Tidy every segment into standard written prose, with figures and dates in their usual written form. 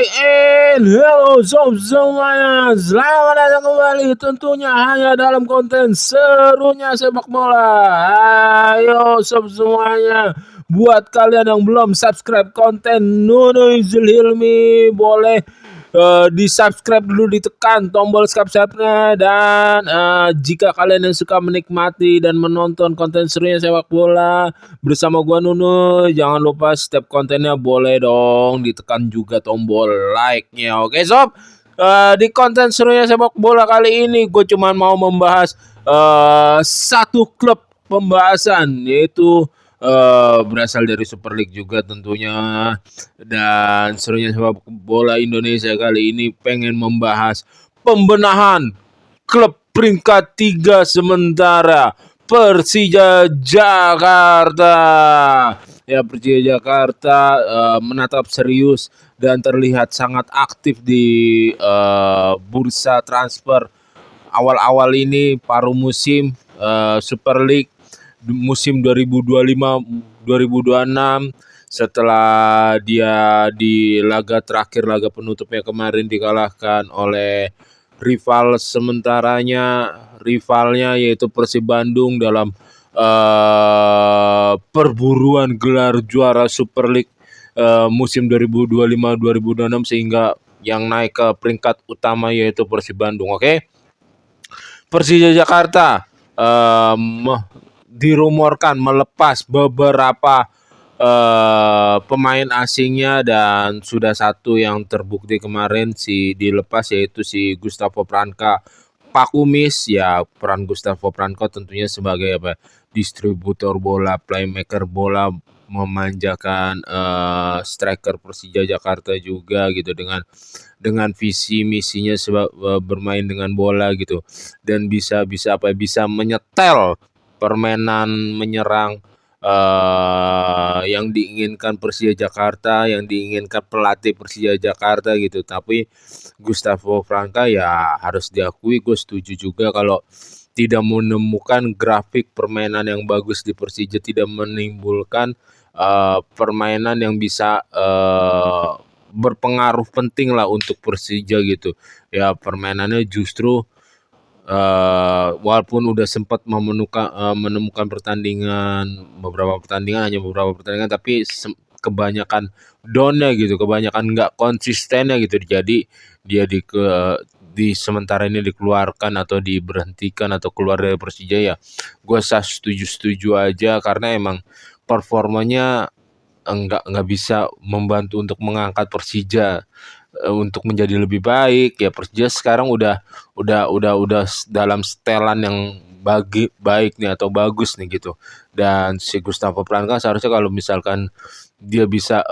Halo sob semuanya, selamat datang kembali tentunya hanya dalam konten serunya sepak bola. Ayo sob semuanya, buat kalian yang belum subscribe konten Nuno Zulhilmi, boleh di-subscribe dulu, ditekan tombol subscribe-nya. Dan jika kalian yang suka menikmati dan menonton konten serunya sepak bola bersama gua Nuno, jangan lupa setiap kontennya boleh dong ditekan juga tombol like-nya. Oke sob, di konten serunya sepak bola kali ini gue cuma mau membahas satu klub pembahasan, yaitu berasal dari Super League juga tentunya. Dan serunya sepak bola Indonesia kali ini pengen membahas pembenahan klub peringkat 3 sementara, Persija Jakarta. Ya, Persija Jakarta menatap serius dan terlihat sangat aktif di bursa transfer awal-awal ini paruh musim Super League musim 2025-2026, setelah dia di laga terakhir, laga penutupnya kemarin dikalahkan oleh rivalnya yaitu Persib Bandung dalam perburuan gelar juara Super League musim 2025-2026, sehingga yang naik ke peringkat utama yaitu Persib Bandung. Oke. Persija Jakarta dirumorkan melepas beberapa pemain asingnya, dan sudah satu yang terbukti kemarin dilepas, yaitu si Gustavo Pranka Pakumis. Ya, peran Gustavo Pranka tentunya sebagai distributor bola, playmaker bola, memanjakan striker Persija Jakarta juga gitu, dengan visi misinya bermain dengan bola gitu, dan bisa menyetel permainan menyerang yang diinginkan Persija Jakarta, yang diinginkan pelatih Persija Jakarta gitu. Tapi Gustavo Pranka, ya harus diakui, gue setuju juga kalau tidak menemukan grafik permainan yang bagus di Persija, tidak menimbulkan permainan yang bisa berpengaruh penting lah untuk Persija gitu. Ya, permainannya justru walaupun udah sempat menemukan beberapa pertandingan, tapi kebanyakan down-nya gitu, kebanyakan nggak konsistennya gitu. Jadi dia di sementara ini dikeluarkan atau diberhentikan atau keluar dari Persija. Ya, gue setuju aja, karena emang performanya nggak bisa membantu untuk mengangkat Persija untuk menjadi lebih baik. Ya, Persija sekarang udah dalam setelan yang baik nih atau bagus nih gitu. Dan si Gustavo Pranka seharusnya kalau misalkan dia bisa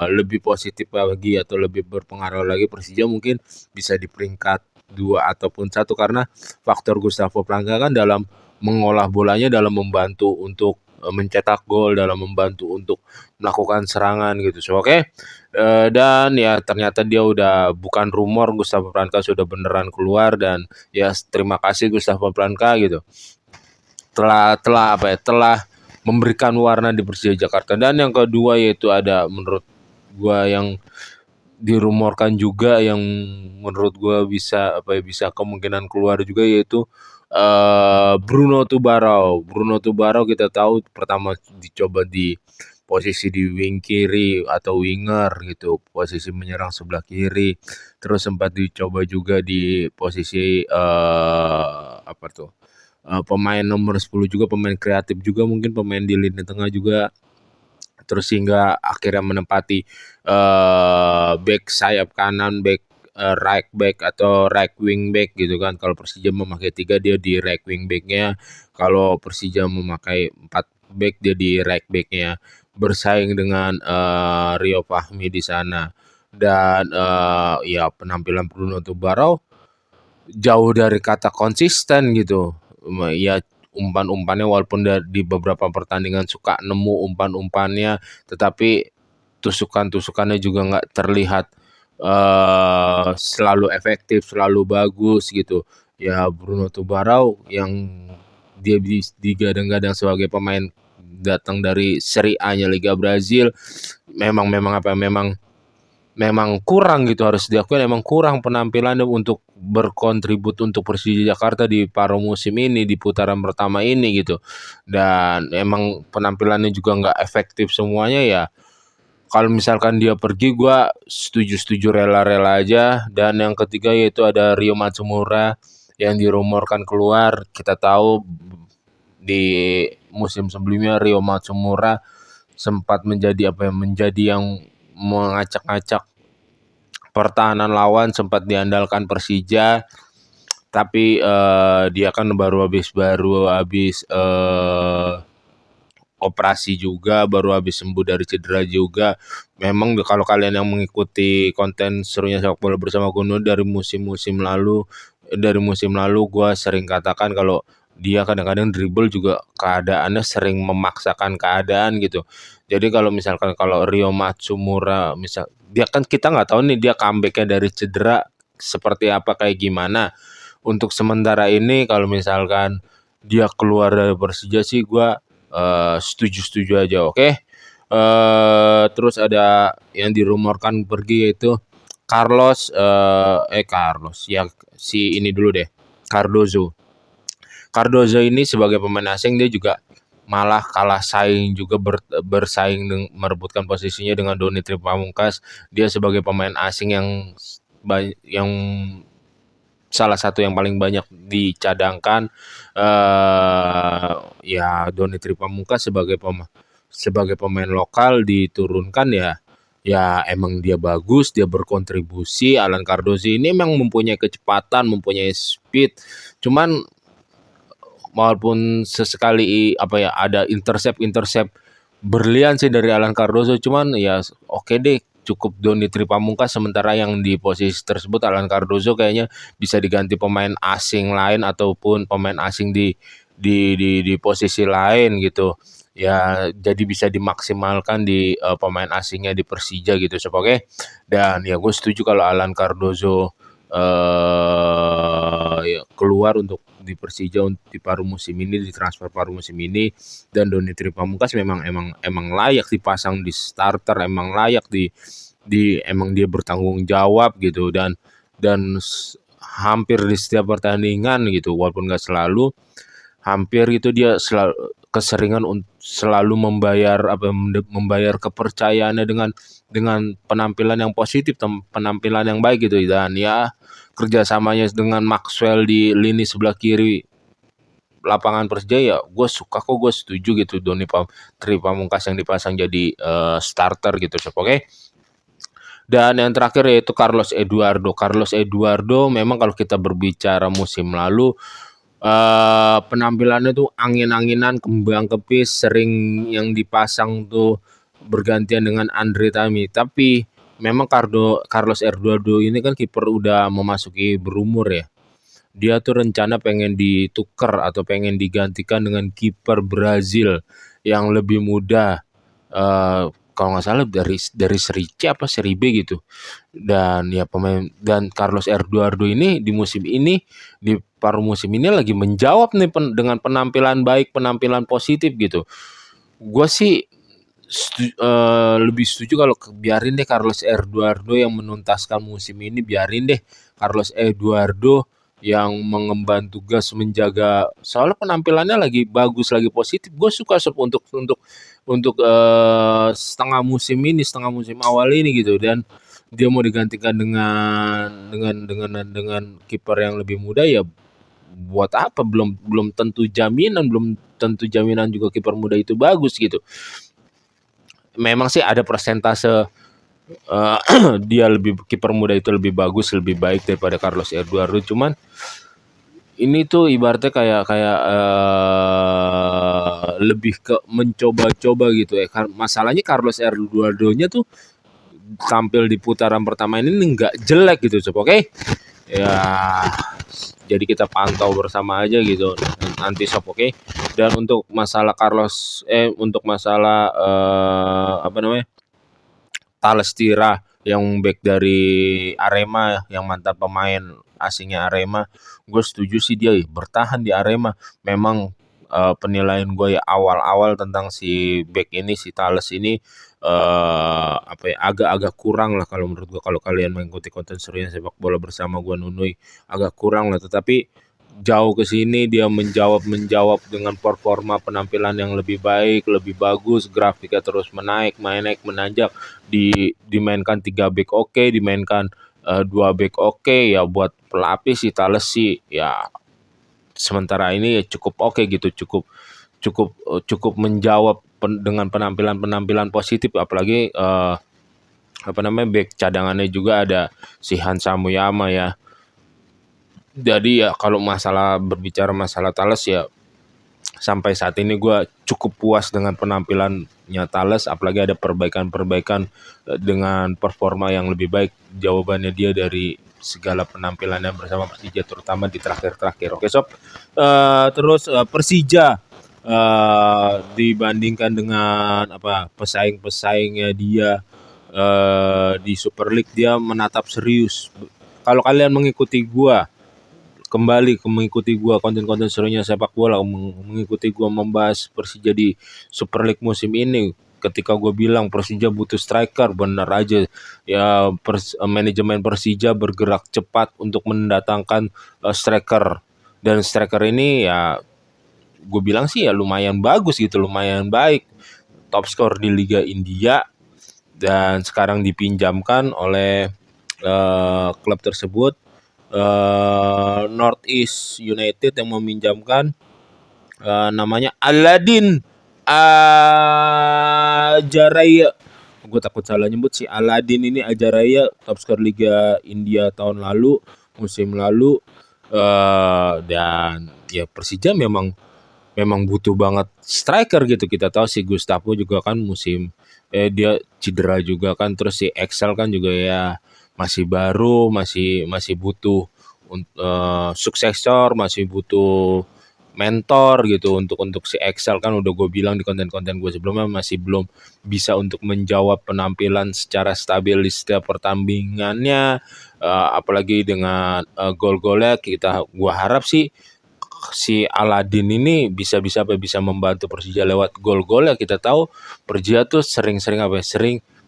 lebih positif lagi atau lebih berpengaruh lagi, Persija mungkin bisa di peringkat 2 ataupun 1, karena faktor Gustavo Pranka kan dalam mengolah bolanya, dalam membantu untuk mencetak gol, dalam membantu untuk melakukan serangan gitu. So, oke. Dan ya ternyata dia udah bukan rumor, Gustavo Pranka sudah beneran keluar. Dan ya terima kasih Gustavo Pranka gitu, telah memberikan warna di Persija Jakarta. Dan yang kedua, yaitu ada menurut gua yang dirumorkan juga, yang menurut gua bisa kemungkinan keluar juga, yaitu Bruno Tubarao kita tahu pertama dicoba di posisi di wing kiri atau winger gitu, posisi menyerang sebelah kiri. Terus sempat dicoba juga di posisi pemain nomor 10 juga, pemain kreatif juga, mungkin pemain di lini tengah juga. Terus hingga akhirnya menempati back sayap kanan, back right back atau right wing back gitu kan. Kalau Persija memakai 3, dia di right wing backnya. Kalau Persija memakai 4 back, dia di right backnya, bersaing dengan Rio Fahmi di sana. Dan ya penampilan Bruno Tubarao jauh dari kata konsisten gitu. Ya, umpan-umpannya walaupun di beberapa pertandingan suka nemu umpan-umpannya, tetapi tusukan-tusukannya juga nggak terlihat selalu efektif, selalu bagus gitu. Ya, Bruno Tubarao yang dia digadang-gadang sebagai pemain datang dari Serie A-nya Liga Brazil, memang memang kurang gitu, harus diakui memang kurang penampilannya untuk berkontribut untuk Persija Jakarta di paruh musim ini, di putaran pertama ini gitu. Dan emang penampilannya juga nggak efektif semuanya ya. Kalau misalkan dia pergi gua setuju-setuju rela-rela aja. Dan yang ketiga yaitu ada Rio Matsumura yang dirumorkan keluar. Kita tahu di musim sebelumnya Rio Matsumura sempat menjadi menjadi yang mengacak-acak pertahanan lawan, sempat diandalkan Persija, tapi dia kan baru habis operasi juga, baru habis sembuh dari cedera juga. Memang kalau kalian yang mengikuti konten serunya sepak bola bersama Gunur dari musim lalu gue sering katakan kalau dia kadang-kadang dribble juga keadaannya sering memaksakan keadaan gitu. Jadi kalau misalkan kalau Rio Matsumura misal dia kan kita nggak tahu nih dia comebacknya dari cedera seperti apa kayak gimana. Untuk sementara ini kalau misalkan dia keluar dari Persija sih gue setuju-setuju aja, oke. Terus ada yang dirumorkan pergi yaitu Carlos ya si ini dulu deh, Cardozo. Cardozo ini sebagai pemain asing dia juga malah kalah saing juga bersaing merebutkan posisinya dengan Doni Pamungkas. Dia sebagai pemain asing yang salah satu yang paling banyak dicadangkan, ya Doni Pamungkas sebagai pemain lokal diturunkan ya emang dia bagus, dia berkontribusi. Alan Cardozo ini memang mempunyai kecepatan, mempunyai speed. Cuman walaupun sesekali ada intercept berlian sih dari Alan Cardozo, cuman ya oke deh, cukup Doni Pamungkas. Sementara yang di posisi tersebut Alan Cardozo kayaknya bisa diganti pemain asing lain ataupun pemain asing di posisi lain gitu. Ya jadi bisa dimaksimalkan di pemain asingnya di Persija gitu sob, oke. Dan ya gue setuju kalau Alan Cardozo ya, keluar untuk di Persija di paruh musim ini, di transfer paruh musim ini. Dan Doni Pamungkas emang layak dipasang di starter, emang layak emang dia bertanggung jawab gitu. Dan hampir di setiap pertandingan gitu, walaupun nggak selalu, hampir itu dia keseringan selalu membayar kepercayaannya dengan penampilan yang positif, penampilan yang baik gitu. Dan ya kerjasamanya dengan Maxwell di lini sebelah kiri lapangan Persija ya gue suka kok, gue setuju gitu Doni Pamungkas yang dipasang jadi starter gitu sob, oke. Dan yang terakhir yaitu Carlos Eduardo memang kalau kita berbicara musim lalu penampilannya tuh angin-anginan, kembang kepis, sering yang dipasang tuh bergantian dengan Andre Tami. Tapi memang Carlos Eduardo ini kan kiper udah memasuki berumur ya. Dia tuh rencana pengen ditukar atau pengen digantikan dengan kiper Brazil yang lebih muda. Kalau nggak salah dari Seri C apa Seri B gitu. Dan ya dan Carlos Eduardo ini di musim ini, di paruh musim ini lagi menjawab nih dengan penampilan baik, penampilan positif gitu. Gue sih lebih setuju kalau biarin deh Carlos Eduardo yang menuntaskan musim ini, biarin deh Carlos Eduardo yang mengemban tugas menjaga, soalnya penampilannya lagi bagus, lagi positif. Gue suka untuk setengah musim awal ini gitu. Dan dia mau digantikan dengan kiper yang lebih muda ya buat apa, belum tentu jaminan juga kiper muda itu bagus gitu. Memang sih ada persentase dia kiper muda itu lebih bagus, lebih baik daripada Carlos Eduardo. Cuman ini tuh ibaratnya kayak lebih ke mencoba-coba gitu ya. Masalahnya Carlos Eduardo-nya tuh tampil di putaran pertama ini nggak jelek gitu sob, oke. Ya jadi kita pantau bersama aja gitu nanti sob, oke. Dan untuk masalah untuk masalah Talestira yang back dari Arema, yang mantan pemain asingnya Arema, gue setuju sih dia bertahan di Arema. Memang penilaian gue ya awal-awal tentang si back ini, si Thales ini apa ya, agak-agak kurang lah kalau menurut gue, kalau kalian mengikuti konten serunya sepak bola bersama gue Nunui, agak kurang lah. Tetapi jauh ke sini dia menjawab dengan performa penampilan yang lebih baik, lebih bagus, grafiknya terus naik menanjak, dimainkan 3 back oke, dimainkan 2 back oke, ya buat pelapis si Thales sih ya sementara ini ya cukup oke gitu, cukup cukup cukup menjawab dengan penampilan positif, apalagi apa namanya, back cadangannya juga ada si Hansa Muyama ya. Jadi ya kalau berbicara masalah Thales ya, sampai saat ini gue cukup puas dengan penampilannya Thales, apalagi ada perbaikan-perbaikan dengan performa yang lebih baik jawabannya dia dari segala penampilannya bersama Persija, terutama di terakhir-terakhir. Oke sob, terus Persija dibandingkan dengan apa pesaing-pesaingnya dia di Super League, dia menatap serius. Kalau kalian mengikuti gua mengikuti gua konten-konten serunya sepak bola, mengikuti gua membahas Persija di Super League musim ini, ketika gue bilang Persija butuh striker, benar aja ya. Manajemen Persija bergerak cepat untuk mendatangkan striker, dan striker ini ya gue bilang sih ya lumayan bagus gitu, lumayan baik, top skor di Liga India, dan sekarang dipinjamkan oleh klub tersebut, Northeast United yang meminjamkan, namanya Aladin Ajaraya. Gue takut salah nyebut, si Aladin ini Ajaraya, top skor Liga India tahun lalu, musim lalu. Dan ya Persija memang butuh banget striker gitu. Kita tahu si Gustavo juga kan dia cedera juga kan, terus si Excel kan juga ya masih baru, masih butuh suksesor, masih butuh mentor gitu untuk si Excel kan. Udah gue bilang di konten-konten gue sebelumnya, masih belum bisa untuk menjawab penampilan secara stabil di setiap pertandingannya, apalagi dengan gol-golnya. Gue harap sih si Aladin ini bisa membantu Persija lewat gol-gol ya. Kita tahu Persija tuh sering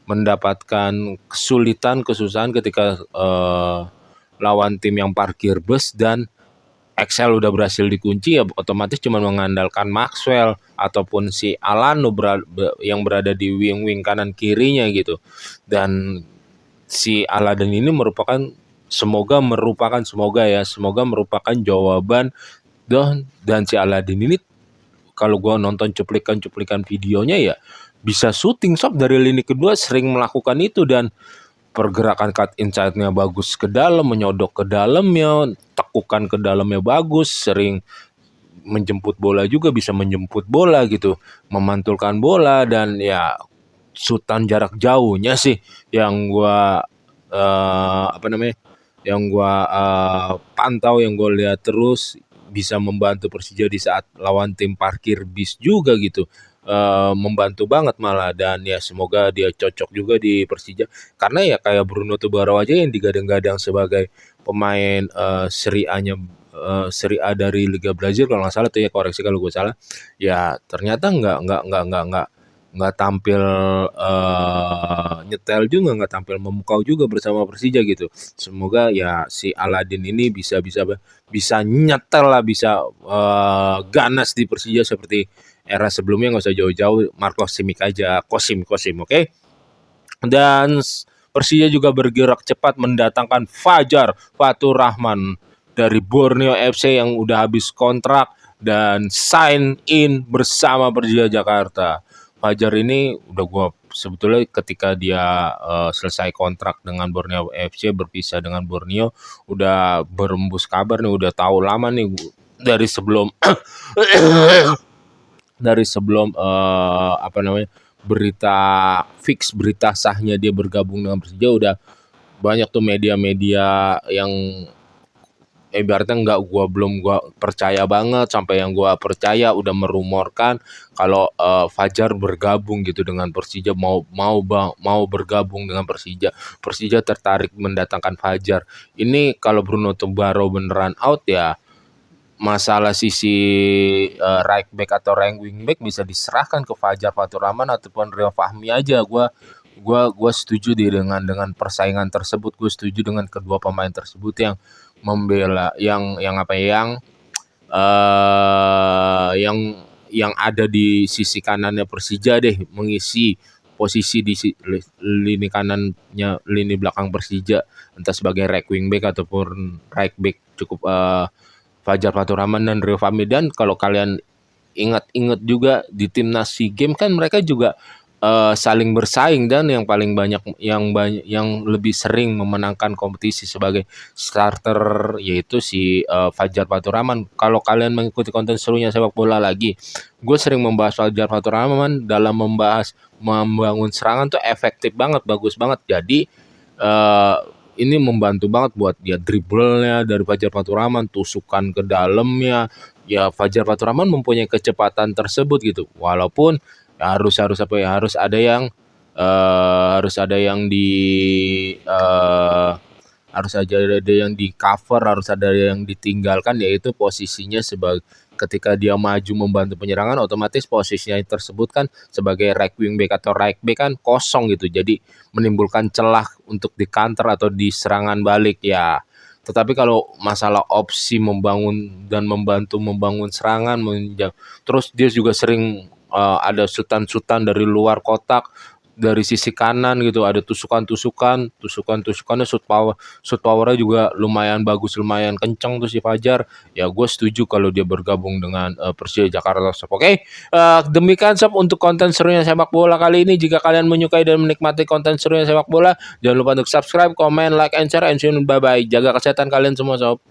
mendapatkan kesusahan ketika lawan tim yang parkir bus, dan Excel udah berhasil dikunci ya, otomatis cuma mengandalkan Maxwell ataupun si Alano yang berada di wing kanan kirinya gitu. Dan si Aladin ini semoga merupakan jawaban. Dan si Aladin ini kalau gue nonton cuplikan videonya ya bisa syuting sob dari lini kedua, sering melakukan itu, dan pergerakan cut inside-nya bagus ke dalam, menyodok ke dalamnya, tekukan ke dalamnya bagus, sering menjemput bola juga, bisa menjemput bola gitu, memantulkan bola, dan ya sutan jarak jauhnya sih yang gua pantau, yang gue lihat terus bisa membantu Persija di saat lawan tim parkir bis juga gitu. Membantu banget malah, dan ya semoga dia cocok juga di Persija, karena ya kayak Bruno Tubaro aja yang digadang-gadang sebagai pemain Serie A dari Liga Brazil kalau nggak salah tuh ya, koreksi kalau gue salah ya, ternyata nggak tampil nyetel juga, nggak tampil memukau juga bersama Persija gitu. Semoga ya si Aladin ini bisa nyetel lah, bisa ganas di Persija seperti era sebelumnya. Nggak usah jauh-jauh, Marco Simic aja, Kosim, oke? Dan Persija juga bergerak cepat mendatangkan Fatur Rahman dari Borneo FC yang udah habis kontrak dan sign in bersama Persija Jakarta. Fajar ini udah gue sebetulnya ketika dia selesai kontrak dengan Borneo FC, berpisah dengan Borneo, udah berembus kabar nih, udah tahu lama nih dari sebelum berita sahnya dia bergabung dengan Persija. Udah banyak tuh media-media yang ibaratnya belum gua percaya banget, sampai yang gua percaya udah merumorkan kalau Fajar bergabung gitu dengan Persija, mau bergabung dengan Persija. Persija tertarik mendatangkan Fajar. Ini kalau Bruno Tubaro beneran out ya, masalah sisi right back atau right wing back bisa diserahkan ke Fajar Faturrahman ataupun Rio Fahmi aja. Gua setuju dengan persaingan tersebut. Gue setuju dengan kedua pemain tersebut yang membela yang apa yang ada di sisi kanannya Persija deh, mengisi posisi di lini kanannya, lini belakang Persija, entah sebagai right wing back ataupun right back. Cukup Fajar Faturrahman dan Rio Fahmi. Dan kalau kalian ingat juga di timnas SEA Games kan mereka juga saling bersaing, dan yang paling banyak yang lebih sering memenangkan kompetisi sebagai starter yaitu si Fajar Faturrahman. Kalau kalian mengikuti konten serunya sepak bola lagi, gue sering membahas Fajar Faturrahman dalam membahas membangun serangan tuh efektif banget, bagus banget. Jadi ini membantu banget buat dia dribblenya dari Fajar Faturrahman, tusukan ke dalamnya. Ya Fajar Faturrahman mempunyai kecepatan tersebut gitu. Walaupun harus apa ya, harus ada yang di harus ada yang di cover, harus ada yang ditinggalkan, yaitu posisinya sebagai ketika dia maju membantu penyerangan, otomatis posisinya tersebut kan sebagai right wing back atau right back kan kosong gitu. Jadi menimbulkan celah untuk di counter atau di serangan balik ya. Tetapi kalau masalah opsi membangun dan membantu membangun serangan, terus dia juga sering ada sutan-sutan dari luar kotak, dari sisi kanan gitu, ada tusukannya, shoot powernya juga lumayan bagus, lumayan kenceng tuh si Fajar. Ya gue setuju kalau dia bergabung dengan Persija Jakarta Sob. Oke, demikian Sob untuk konten serunya sepak bola kali ini. Jika kalian menyukai dan menikmati konten serunya sepak bola, jangan lupa untuk subscribe, comment, like, and share, and see you. Bye bye. Jaga kesehatan kalian semua Sob.